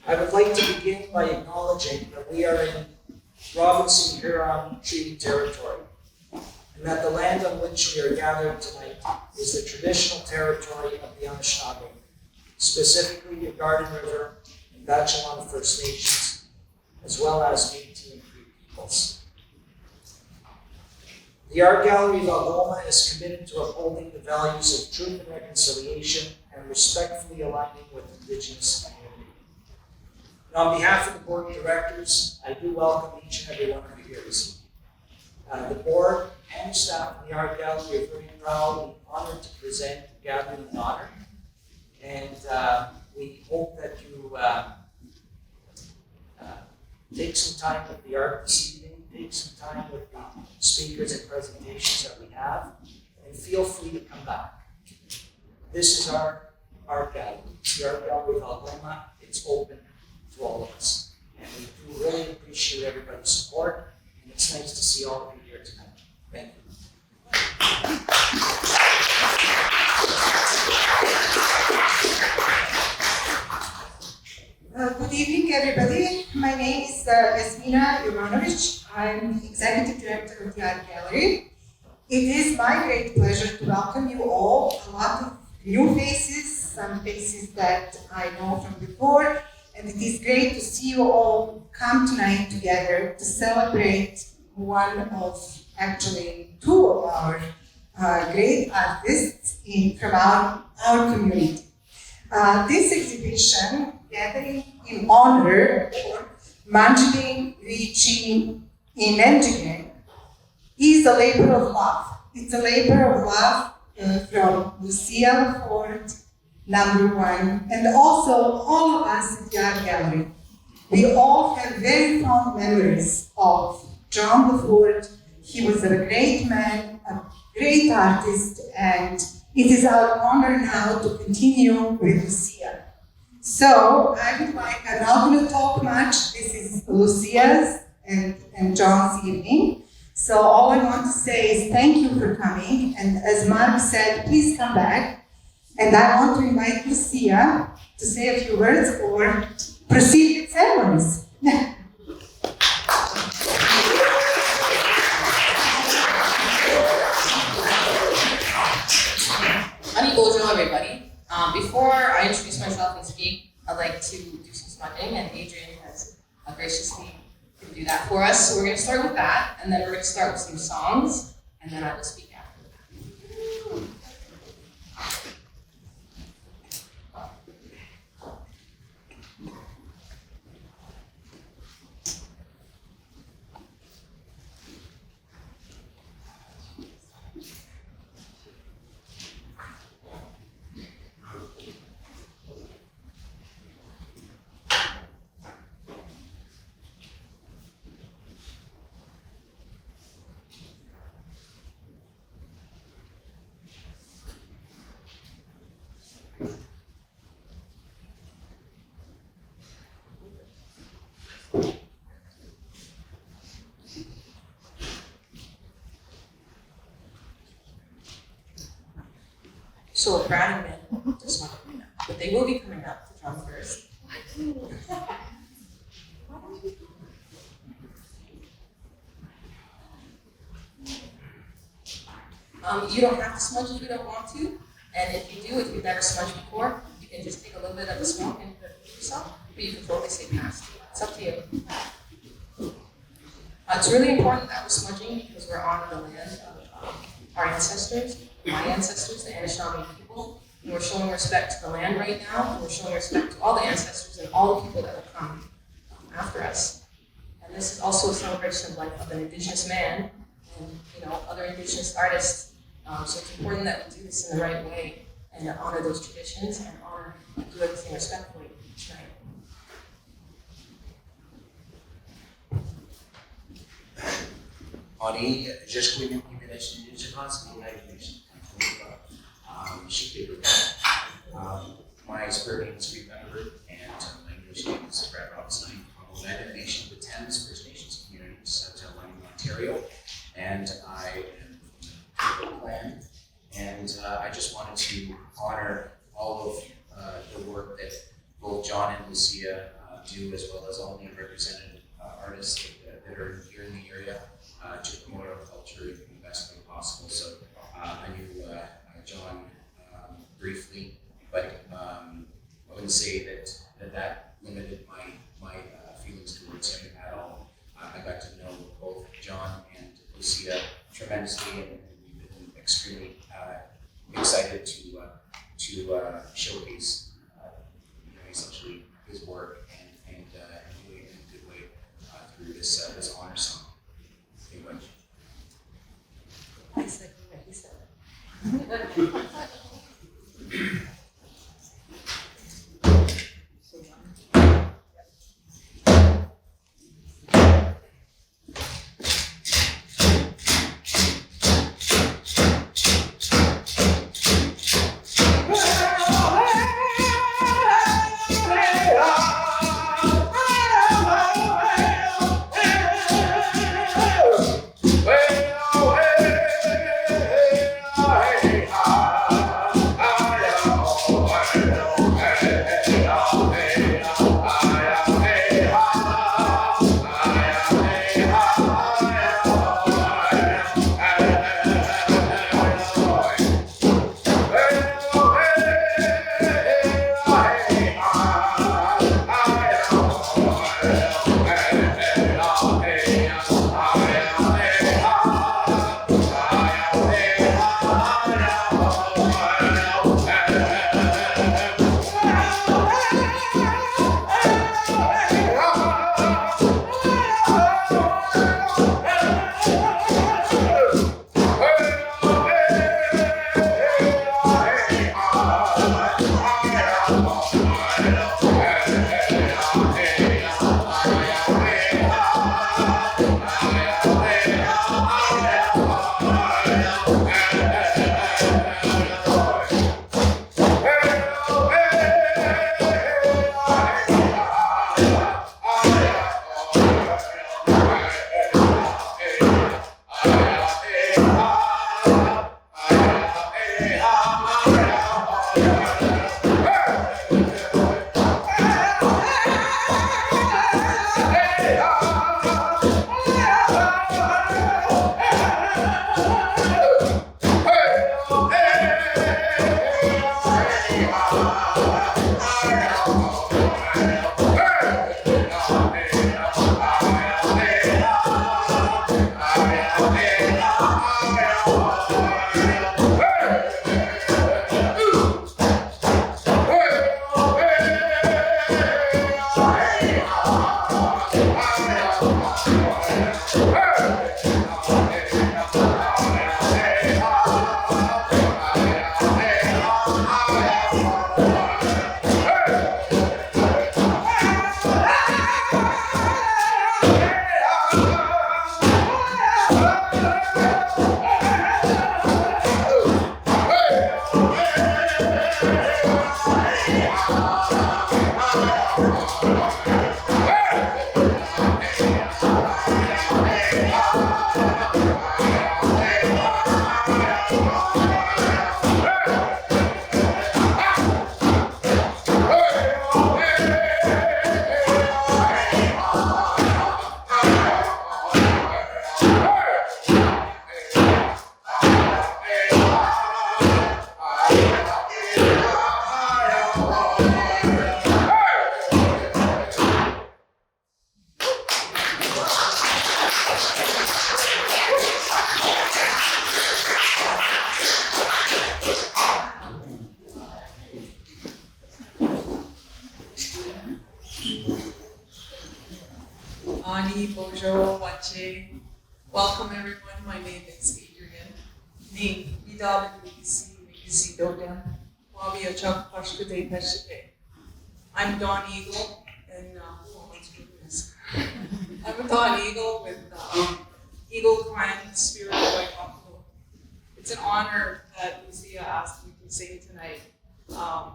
I would like to begin by acknowledging that we are in Robinson Huron Treaty Territory, and that the land on which we are gathered tonight is the traditional territory of the Anishinaabe, specifically the Garden River and Batchewana First Nations, as well as Métis and Cree peoples. The Art Gallery of Algoma is committed to upholding the values of truth and reconciliation and respectfully aligning with Indigenous community. And on behalf of the Board of Directors, I do welcome each and every one of you here this evening. The Board and the staff of the Art Gallery are very proud and honored to present the gathering in honor. And we hope that you take some time with the art this evening, take some time with the speakers and presentations that we have, and feel free to come back. This is our Art Gallery, the Art Gallery of Algoma. It's open to all of us. And we do really appreciate everybody's support, and it's nice to see all of you here tonight. Thank you. Good evening, everybody. My name is Yasmina Jovanovic. I'm the Executive Director of the Art Gallery. It is my great pleasure to welcome you all. A lot of new faces, some faces that I know from before, and it is great to see you all come tonight together to celebrate one of, actually, two of our great artists from our community. This exhibition, gathering in honor of Maawnjiding wii-Gchi-inenjigeng, is a labor of love. It's a labor of love from Lucia Laford, #1, and also all of us at the Art Gallery. We all have very fond memories of John Laford. He was a great man, a great artist, and it is our honor now to continue with Lucia. So I'm not going to talk much. This is Lucia's and John's evening. So all I want to say is thank you for coming. And as Mark said, please come back. And I want to invite Lucia to say a few words or proceed with ceremonies. Bonjour, everybody. Before I introduce myself and speak, I'd like to do some smudging, and Adrian has graciously can do that for us. So we're going to start with that, and then we're going to start with some songs, and then I will speak after that. So a crowd of men just not coming up, but they will be coming up to drum first. You don't have to smudge if you don't want to, and if you do, if you've never smudged before, you can just take a little bit of the smoke and put it yourself, but you can totally say pass. It's up to you. It's really important that we're smudging because we're on the land of our ancestors, my ancestors, the Anishinaabe people, and we're showing respect to the land right now, and we're showing respect to all the ancestors and all the people that will come after us. And this is also a celebration of life of an Indigenous man and other Indigenous artists. So it's important that we do this in the right way and honor those traditions and honor and do everything respectfully tonight. My spirit and sweet member, and my English name is Brad Robinson. I'm a Woodland Nation of the Thames First Nations communities at London, Ontario, and I am from the clan. And I just wanted to honor all of the work that both John and Lucia do, as well as all the represented artists that are here in the area to promote our culture in the best way possible. So I knew John briefly, but I wouldn't say that limited my feelings towards him at all. I got to know both John and Lucia tremendously, and we've been extremely excited to showcase essentially his work and do it in a good way through this honor song. Thank you very much. I second what he said. Welcome everyone, my name is Adrian. I'm Dawn Eagle, and oh my goodness. I'm a Dawn Eagle with Eagle Clan Spirit of Waikato. It's an honor that Lucia asked me to sing tonight. When I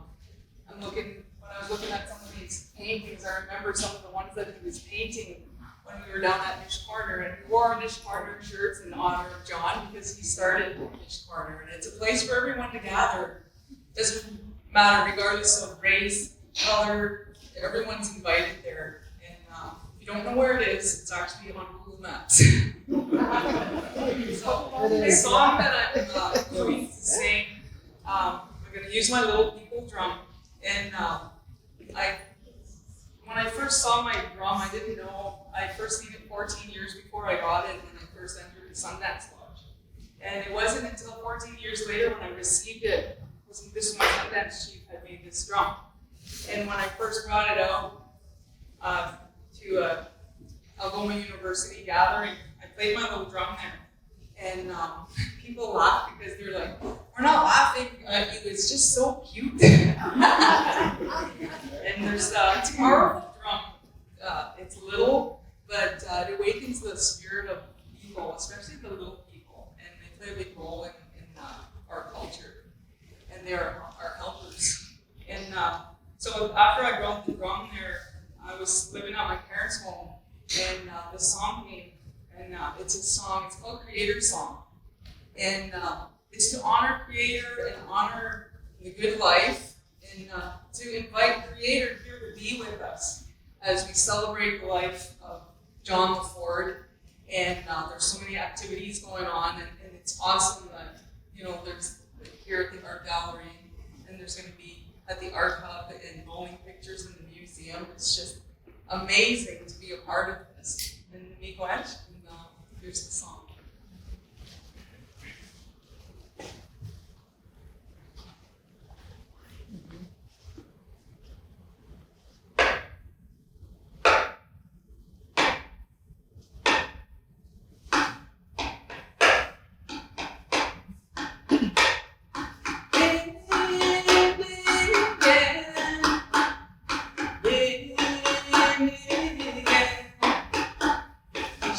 was looking at some of these paintings, I remember some of the ones that he was painting when we were down at Niche Corner, and we wore our Niche Corner shirts in honor of John because he started Niche Corner, and it's a place for everyone to gather. Doesn't matter regardless of race, color, everyone's invited there. And if you don't know where it is, it's actually on Google Maps. So the song that I'm going to sing, I'm going to use my little people drum. And when I first saw my drum, I didn't know. I first seen it 14 years before I got it when I first entered the Sundance Lodge. And it wasn't until 14 years later when I received it. This was my Sundance chief had made this drum. And when I first brought it out to Algoma University gathering, I played my little drum there. And people laughed because they're like, we're not laughing at you, it's just so cute. And there's it's a powerful drum. It's little, but it awakens the spirit of people, especially the little people. And they play a big role in our culture. And they're our helpers. And so after I brought the drum there, I was living at my parents' home, and the song came. And it's a song, it's called Creator Song. And it's to honor Creator and honor the good life, and to invite Creator here to be with us as we celebrate the life of John Laford. And there's so many activities going on, and it's awesome that, there's here at the Art Gallery, and there's going to be at the Art Hub and rolling pictures in the museum. It's just amazing to be a part of this. And Miigwech, and here's the song.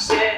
Share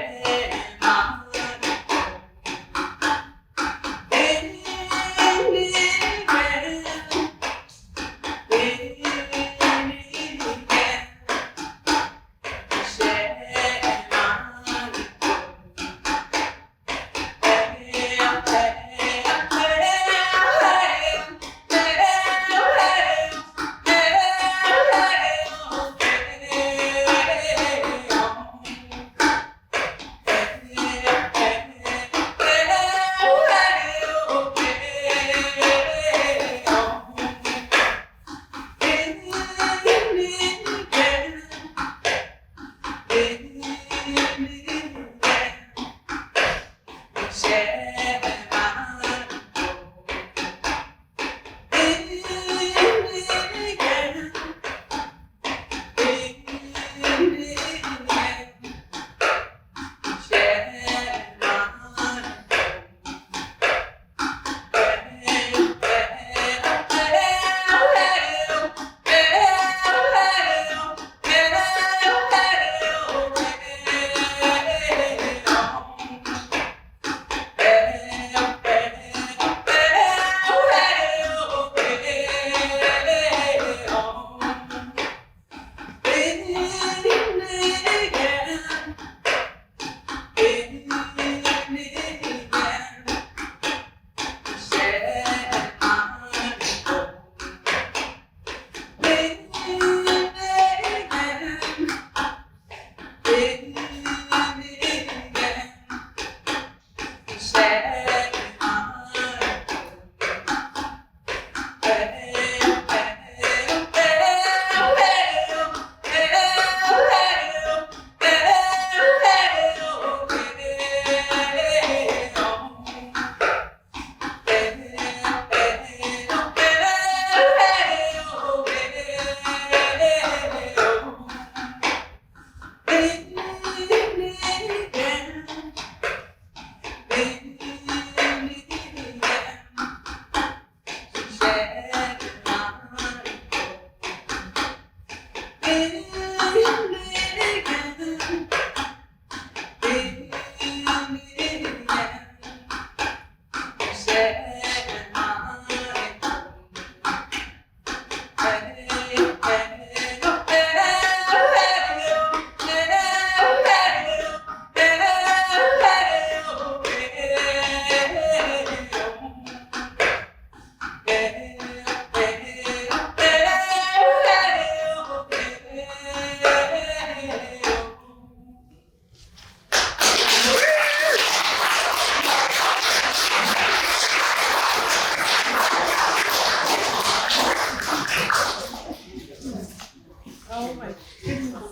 Oh my goodness.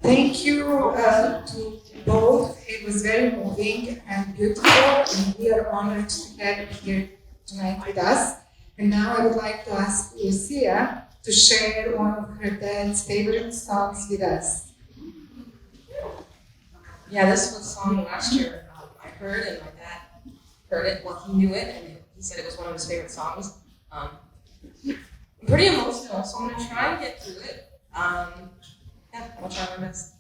Thank you to both. It was very moving and beautiful, and we are honored to have you here tonight with us. And now I would like to ask Lucia to share one of her dad's favorite songs with us. Yeah, this was a song last year I heard, and my dad heard it. Well, he knew it, and he said it was one of his favorite songs. I'm pretty emotional, so I'm gonna try and get through it. Yeah, I'll try my best.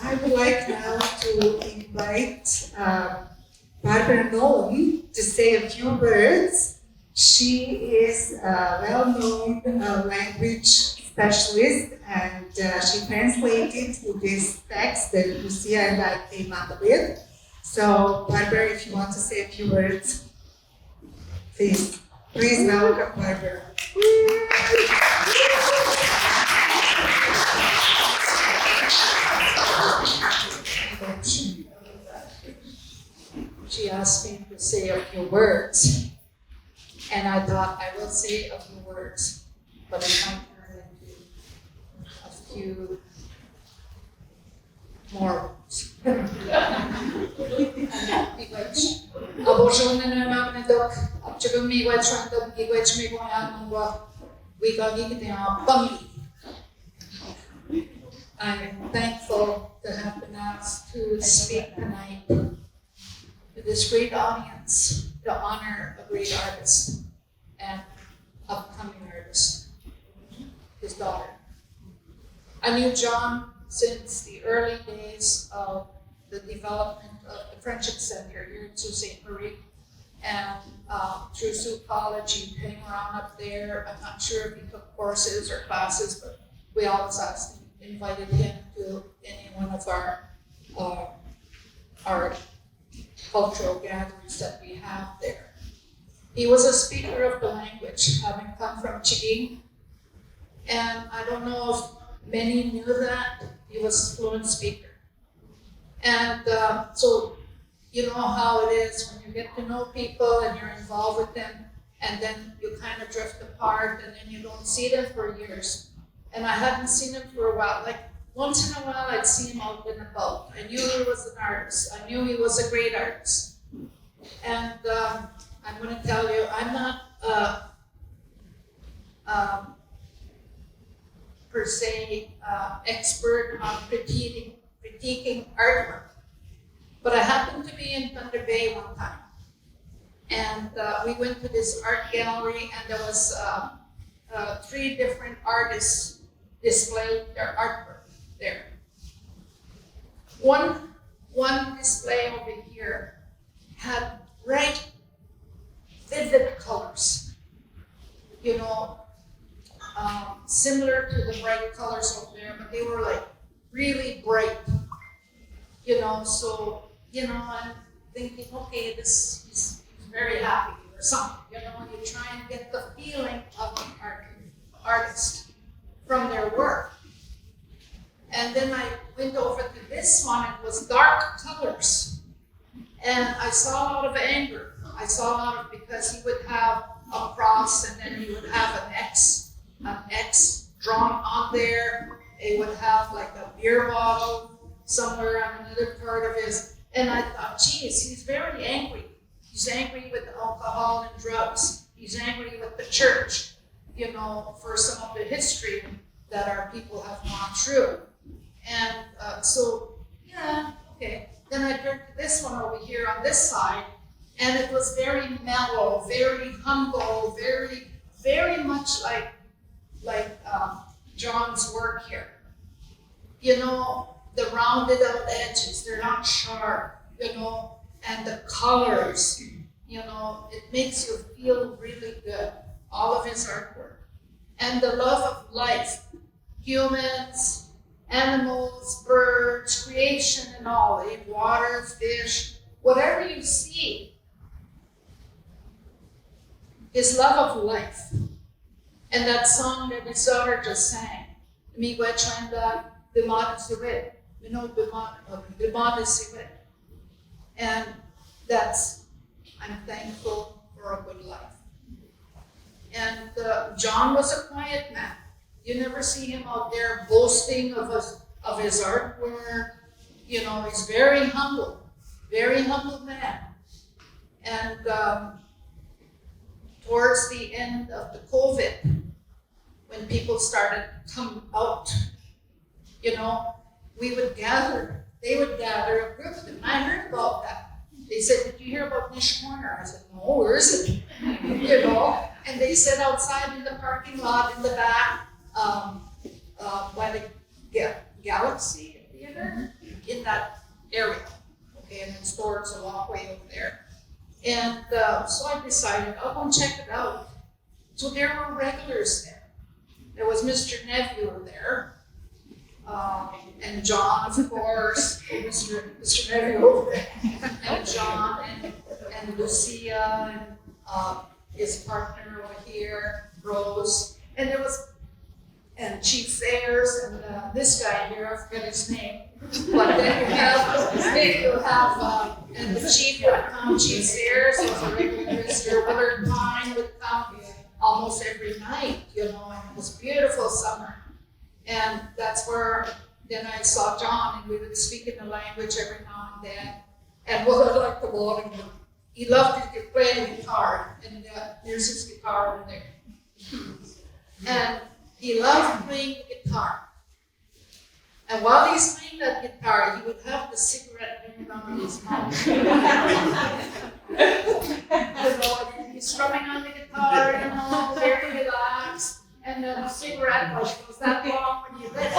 I would like now to invite Barbara Nolan to say a few words. She is a well-known language specialist, and she translated this text that Lucia and I came up with. So, Barbara, if you want to say a few words, please welcome Barbara. She asked me to say a few words, and I thought I will say a few words, but it might turn into a few more words. I'm thankful to have been asked to speak tonight to this great audience to honor a great artist and upcoming artist, his daughter. I knew John since the early days of the development of the Friendship Center here in Sault Ste. Marie, and through Sault College, he'd hang around up there. I'm not sure if he took courses or classes, but we always invited him to any one of our cultural gatherings that we have there. He was a speaker of the language, having come from Chiging, and I don't know if many knew that. He was a fluent speaker. And so you know how it is when you get to know people and you're involved with them, and then you kind of drift apart, and then you don't see them for years. And I hadn't seen him for a while. Like once in a while, I'd see him out and about. I knew he was an artist. I knew he was a great artist. And I'm going to tell you, I'm not per se expert on critiquing artwork. But I happened to be in Thunder Bay one time. And we went to this art gallery, and there was 3 different artists displayed their artwork there. One display over here had bright, vivid colors, you know, similar to the bright colors over there, but they were like really bright, you know. So, you know, I'm thinking, okay, this is very happy or something, you know, and you try and get the feeling of the artist from their work. And then I went over to this one, it was dark colors. And I saw a lot of anger. I saw a lot of, because he would have a cross and then he would have an X drawn on there. He would have like a beer bottle somewhere on another part of his. And I thought, geez, he's very angry. He's angry with alcohol and drugs. He's angry with the church, you know, for some of the history that our people have gone through. And so, yeah, okay. Then I turned to this one over here on this side, and it was very mellow, very humble, very, very much like John's work here. You know, the rounded out edges, they're not sharp, you know, and the colors, you know, it makes you feel really good, all of his artwork. And the love of life, humans, animals, birds, creation and all, water, fish, whatever you see, his love of life. And that song that his daughter just sang, Maawnjiding wii-Gchi-inenjigeng. And that's, I'm thankful for a good life. And John was a quiet man. You never see him out there boasting of his artwork. You know, he's very humble man. And towards the end of the COVID, when people started to come out, you know, they would gather a group of them. I heard about that. They said, did you hear about Nish Corner? I said, no, where is it? You know, and they said outside in the parking lot in the back, by the Galaxy Theater, in that area. Okay, and it's towards a walkway over there. And so I decided, I'll go and check it out. So there were regulars there. There was Mr. Nephew there, and John, of course, Mr. Nephew over there, and John, and Lucia, and his partner over here, Rose, and there was, and Chief Sayers, and this guy here, I forget his name, but then you have, and the chief would come, Chief Sayers, was a regular visitor, Willard Pine would come almost every night, you know, and it was beautiful summer. And that's where then I saw John, and we would speak in the language every now and then. And what I liked about him, he loved to play the guitar, and there's his guitar over there. And he loved playing the guitar. And while he's playing that guitar, he would have the cigarette hanging on his mouth. You know, and he's strumming on the guitar, you know, very relaxed. And the cigarette was that long when you lit it.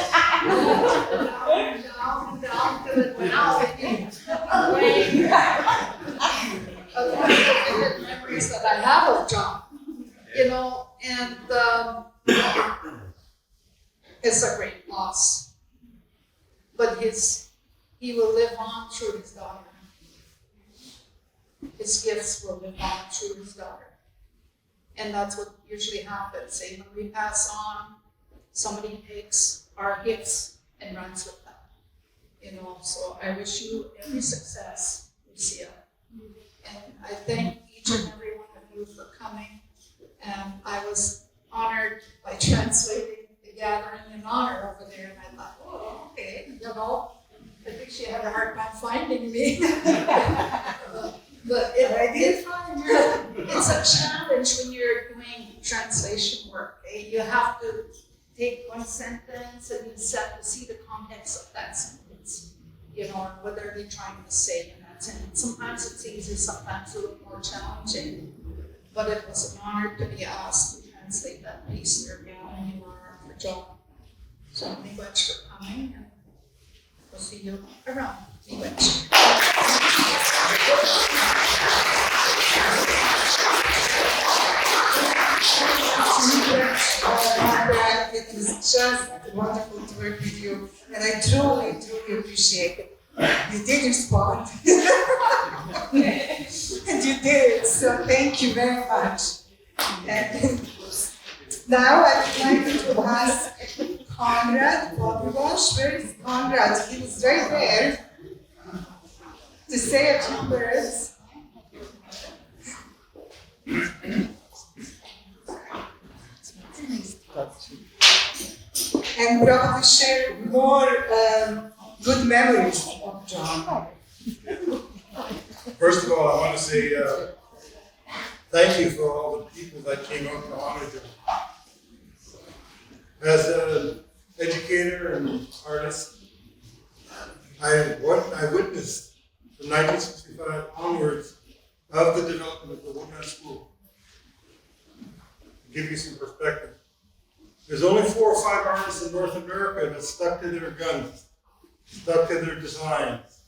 Down and down and down till it went out again. One of the vivid memories that I have of John, you know, and it's a great loss. But he will live on through his daughter. His gifts will live on through his daughter. And that's what usually happens. Say, when we pass on, somebody takes our gifts and runs with them. You know, so I wish you every success, Lucia. And I thank each and every one of you for coming. And I was honored by translating the gathering in honor over there. And I thought, oh, okay, you know, I think she had a hard time finding me. But it's a challenge when you're doing translation work. You have to take one sentence and you have to see the context of that sentence, you know, and what are they trying to say in that sentence. Sometimes it's easy, sometimes a little more challenging, but it was an honor to be asked to translate that piece for Gallery for John. So miigwech for coming, and we'll see you around. Miigwech. It was just wonderful to work with you, and I truly, truly appreciate it. You did respond, and you did, so thank you very much. And now I would like to ask Conrad Podrugosh. Where is Conrad? He was right there to say a few words. And probably share more good memories of John. First of all, I want to say thank you for all the people that came out to honor John. As an educator and artist, I witnessed from 1965 onwards of the development of the Woodland School. To give you some perspective, there's only 4 or 5 artists in North America that stuck to their guns, stuck to their designs.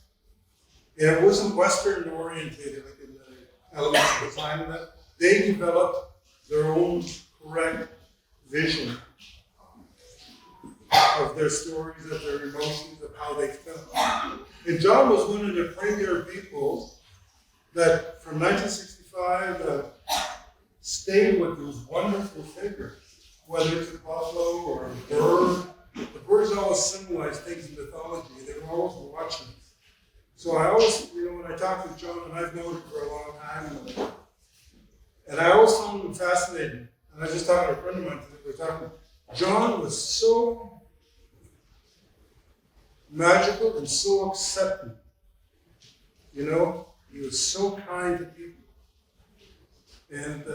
And it wasn't Western orientated like in the elements of design, that they developed their own correct vision of their stories, of their emotions, of how they felt. And John was one of the premier people that from 1965 stayed with those wonderful figures, whether it's a buffalo or a bird. The birds always symbolize things in mythology. They were always watching. So I always, when I talk to John, and I've known him for a long time, and I always found him fascinating. And I was just talking to a friend of mine today, we were talking, John was so magical and so accepting. He was so kind to people. And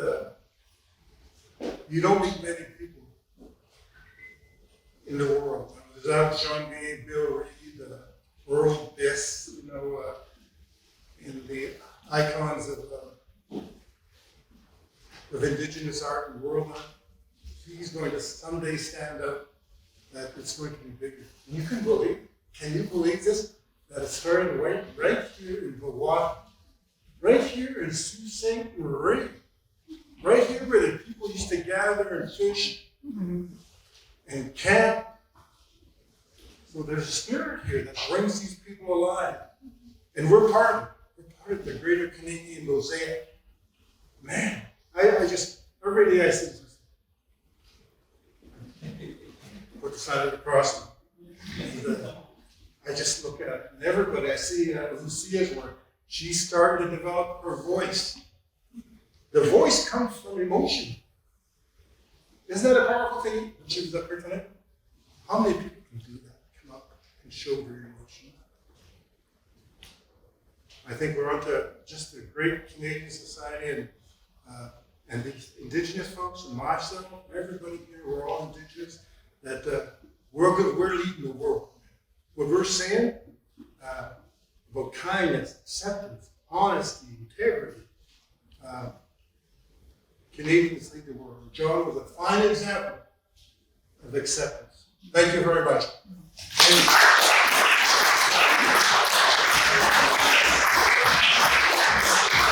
you don't meet many people in the world. Without John B., Bill Reed, Earl Biss, and the icons of Indigenous art and world art, he's going to someday stand up that it's going to be bigger. And can you believe this? That it's starting right here in Milwaukee, right here in Sault Ste. Marie, right here where the people used to gather and fish and camp. So there's a spirit here that brings these people alive. And we're part of it. We're part of the greater Canadian mosaic. Man, I just, every day I see this. Put the sign of the cross. And, I just look at it. And everybody, I see Lucia's work. She started to develop her voice. The voice comes from emotion. Isn't that a powerful thing? When she was up here tonight? How many people can do that? Come up and show their emotion. I think we're onto just a great Canadian society, and these Indigenous folks, and myself, everybody here, we're all Indigenous, that we're leading the world. What we're saying about kindness, acceptance, honesty, integrity, Canadians lead the world. John was a fine example of acceptance. Thank you very much.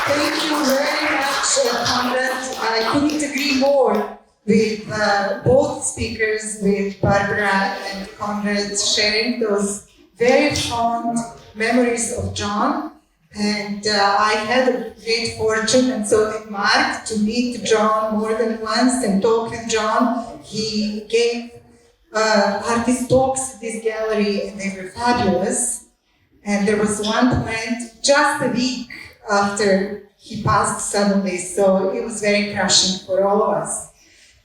Thank you very much, Conrad. I couldn't agree more with both speakers, with Barbara and Conrad, sharing those very fond memories of John. And I had a great fortune, and so did Mark, to meet John more than once and talk with John. He gave artist talks at this gallery, and they were fabulous. And there was one point just a week after he passed suddenly, so it was very crushing for all of us.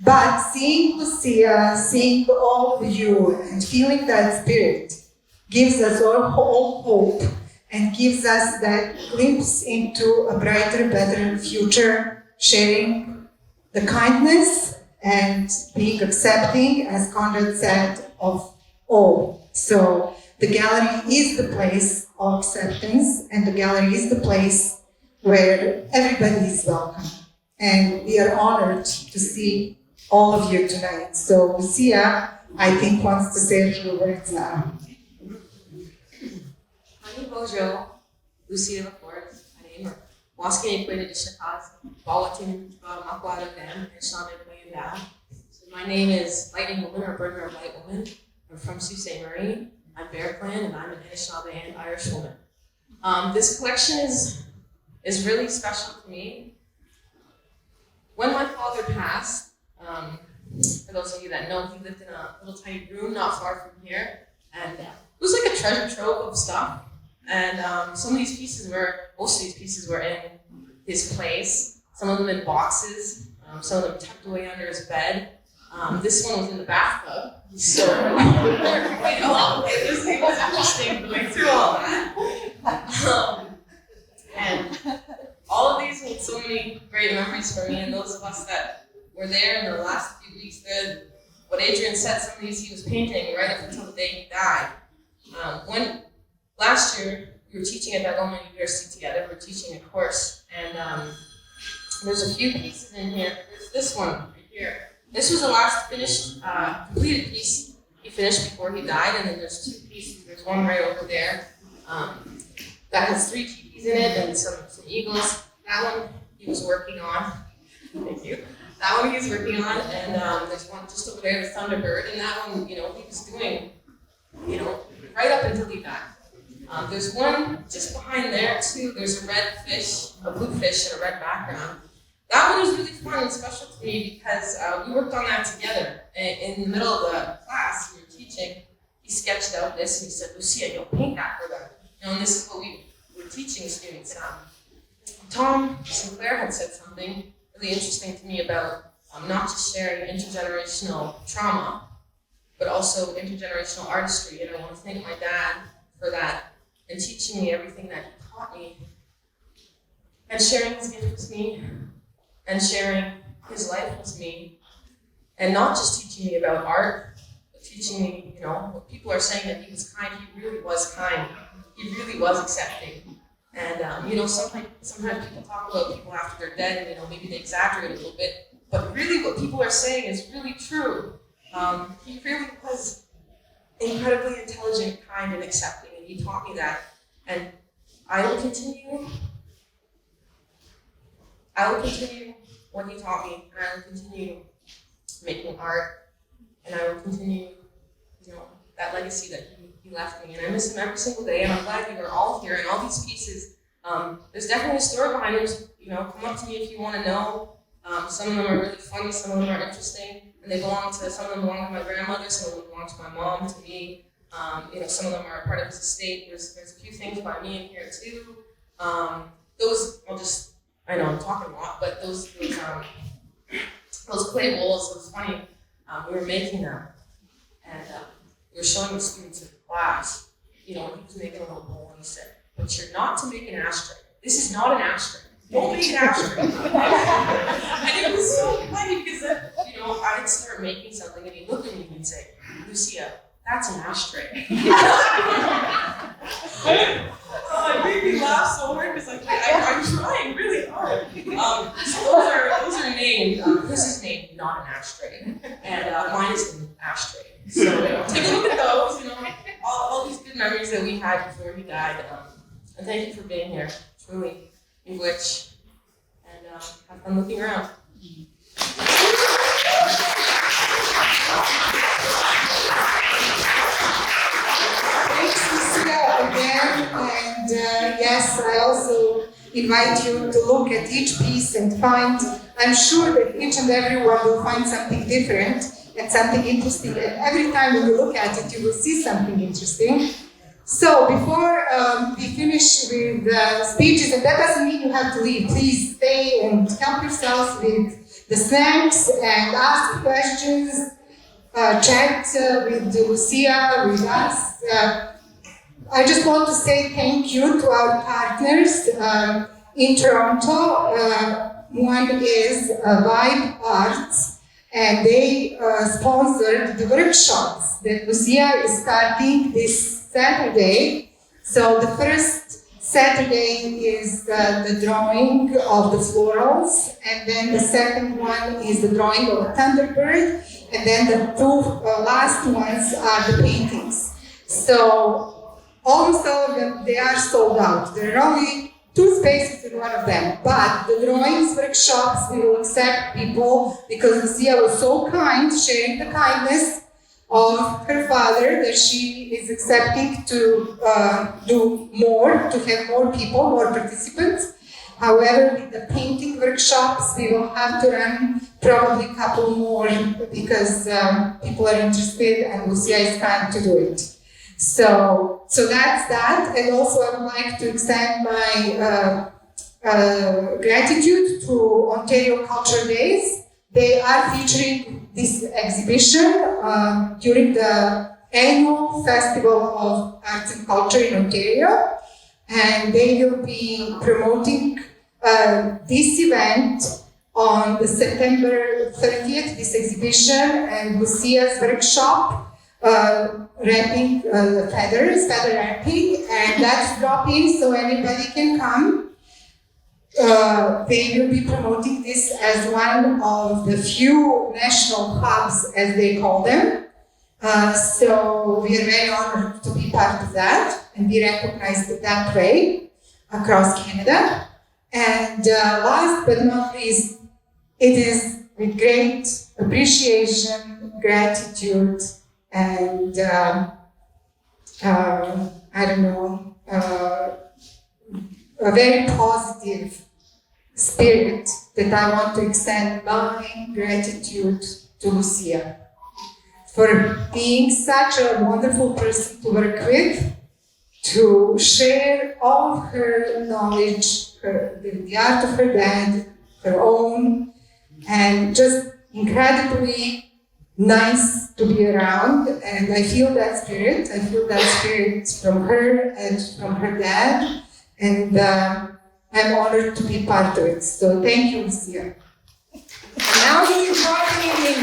But seeing Lucia, seeing all of you, and feeling that spirit gives us all hope and gives us that glimpse into a brighter, better future, sharing the kindness and being accepting, as Conrad said, of all. So the gallery is the place of acceptance, and the gallery is the place where everybody is welcome. And we are honored to see all of you tonight. So Lucia, I think, wants to say a few words now. Ani Bojo, Lucia Laford, Ani Maawnjiding wii-Gchi-inenjigeng, So my name is Lightning Woman, or Burger of Light Woman. I'm from Sault Ste. Marie. I'm Bear Clan, and I'm an Anishinaabe and Irish woman. This collection is really special to me. When my father passed, for those of you that know, he lived in a little tiny room not far from here, and it was like a treasure trove of stuff. And most of these pieces were in his place. Some of them in boxes, some of them tucked away under his bed. This one was in the bathtub. So, it was interesting going through all that. And all of these hold so many great memories for me, and those of us that were there in the last few weeks there, what Adrian said, some of these he was painting right up until the day he died. When last year we were teaching at Algoma University together, we were teaching a course, and there's a few pieces in here. There's this one right here. This was the last finished, completed piece he finished before he died, and then there's two pieces. There's one right over there that has 3 teepees in it and some eagles. That one he was working on. Thank you. That one he was working on, and there's one just over there, the Thunderbird, and that one, he was doing, right up until he died. There's one just behind there too. There's a red fish, a blue fish, and a red background. That one was really fun and special to me because we worked on that together. In the middle of the class, we were teaching. He sketched out this and he said, "Lucia, you'll paint that for them." And this is what we were teaching students. Tom Sinclair had said something really interesting to me about not just sharing intergenerational trauma, but also intergenerational artistry. And I want to thank my dad for that and teaching me everything that he taught me and sharing his gift with me and sharing his life with me, and not just teaching me about art, but teaching me, what people are saying, that he was kind. He really was kind. He really was accepting. And sometimes people talk about people after they're dead, and maybe they exaggerate a little bit, but really what people are saying is really true. He really was incredibly intelligent, kind, and accepting, and he taught me that. And I will continue what he taught me, and I will continue making art, and I will continue, that legacy that he left me. And I miss him every single day, and I'm glad you are all here, and all these pieces, there's definitely a story behind them. Come up to me if you want to know. Some of them are really funny, some of them are interesting, and some of them belong to my grandmother, some of them belong to my mom, to me. Some of them are a part of his estate. There's a few things by me in here too. I know I'm talking a lot, but those clay bowls, it was funny. We were making them, and we were showing the students in class. He was making a little bowl, and he said, "But you're not to make an ashtray. This is not an ashtray. Don't make an ashtray." And it was so funny because I'd start making something, and he'd look at me and he'd say, "Lucia, that's an ashtray." It made me laugh so hard because I'm trying really hard. So those are named. His is named Not an Ashtray, and mine is an Ashtray. So take a look at those. All these good memories that we had before he died. And thank you for being here. Truly, wii-Gchi, and have fun looking around. Thanks, Lucia, again. And yes, I also invite you to look at each piece and I'm sure that each and every one will find something different and something interesting. And every time when you look at it, you will see something interesting. So before we finish with speeches, and that doesn't mean you have to leave, please stay and help yourselves with the snacks and ask questions, chat with Lucia, with us. I just want to say thank you to our partners in Toronto. One is Vibe Arts, and they sponsored the workshops that Lucia is starting this Saturday. So the first Saturday is the drawing of the florals, and then the second one is the drawing of a thunderbird, and then the two last ones are the paintings. So almost all of them, they are sold out. There are only 2 spaces in one of them, but the drawings workshops, we will accept people because Lucia was so kind, sharing the kindness of her father, that she is accepting to do more, to have more people, more participants. However, with the painting workshops, we will have to run probably a couple more because people are interested and Lucia is kind to do it. So that's that, and also I would like to extend my gratitude to Ontario Culture Days. They are featuring this exhibition during the annual Festival of Arts and Culture in Ontario, and they will be promoting this event on the September 30th, this exhibition, and Lucia's workshop, wrapping feather wrapping, and that's drop-in, so anybody can come. They will be promoting this as one of the few national hubs, as they call them. So we are very honored to be part of that and be recognized that way across Canada. And last but not least, it is with great appreciation, gratitude, and I don't know, a very positive spirit that I want to extend my gratitude to Lucia for being such a wonderful person to work with, to share all of her knowledge, the art of her dad, her own, and just incredibly nice to be around. And I feel that spirit. I feel that spirit from her and from her dad. And I'm honored to be part of it. So thank you, Lucia. And now you can join me in